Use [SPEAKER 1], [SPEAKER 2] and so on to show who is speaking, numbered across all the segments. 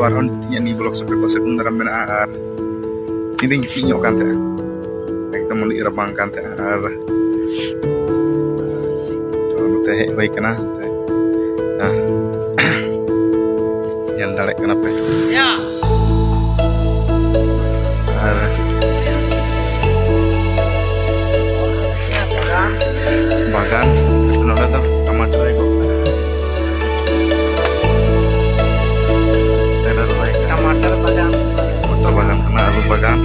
[SPEAKER 1] around ni blok sampai ke sekundar mena ar ini gitinyo kan teh ekdom muli rabang kan teh ar teh baik kena teh nah yang dalek kenapa ya ar bagan kenapa tuh tomato itu टमाटर बागान kena alu bagan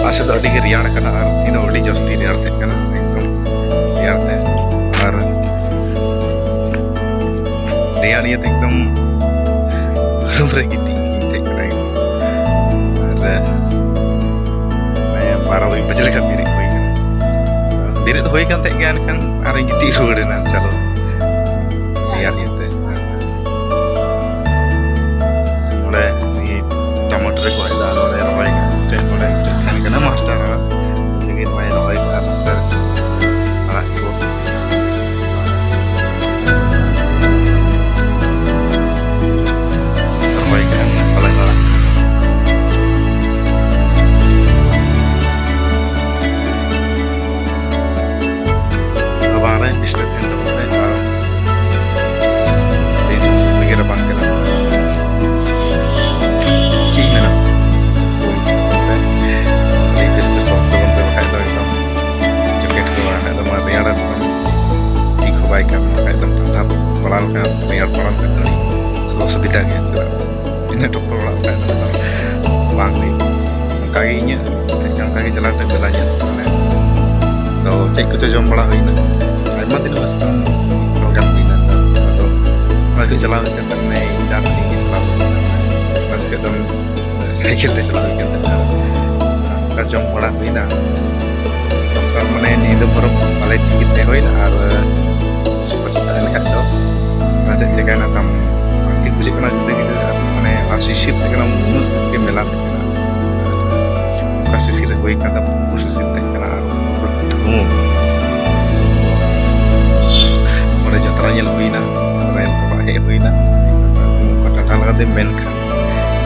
[SPEAKER 1] asal tadi rian kena ar ini udah just ini arti kena ekdom arti ar rian ini ekdom rumah gitu para wih baca lekat birik tuh kan tak kan hari gitu tiru dan calo lihat itu mulai di tomato itu ada mulai ramai kan mulai kan kena master jadi mulai ramai kan malah itu ramai kan paling malah ini dokter bang nih kakinya yang kaki jalan dan jalannya kalau cek ke jam malah ini emang tidak masuk program ini atau lagi jalan ke tanah dan ini jalan lagi ke dalam saya kita jalan ke tanah ke jam malah ini dokter mana ini itu baru mulai dikit deh ini ada suka-suka ini kan tuh macam jaga nakam musik kena juga gitu mana asisip kena mulu game melat kena kasih sih gue kata posisi kena bertemu mulai jantaranya lebih nah mulai kebahagia lebih nah kata kata kata main kan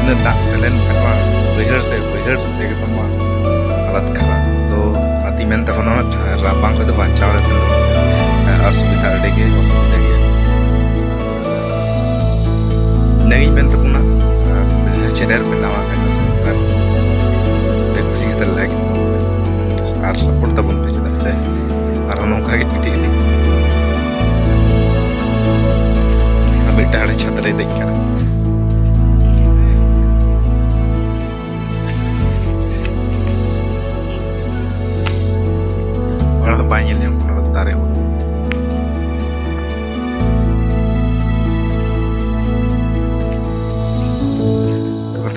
[SPEAKER 1] ini tak selain apa behar saya gitu mah alat kara tuh nanti main tak konon rabang itu baca oleh tuh harus kita ada lagi nagi bentuk mana channel penawakan sih kita like harus support tabung di channel saya karena nongka gitu ini ambil dari channel ini kan orang banyak yang pernah tarik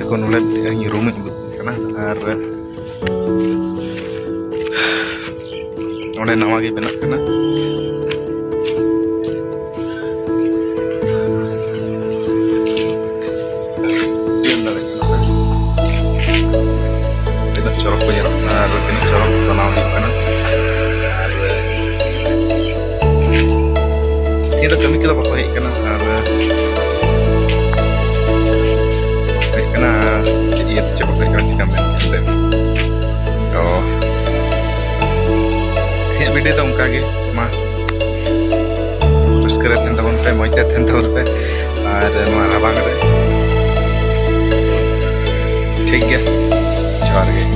[SPEAKER 1] kon ulat yang rumit karena ada oleh nama lagi benar kena tidak corok punya rutin corok tanah di kanan ini kami kita pakai karena kena jadi coba mereka cikan dan oh kayak beda dong kage mah terus keren tentang orang mau itu tentang orang ada mana bang ada tiga cari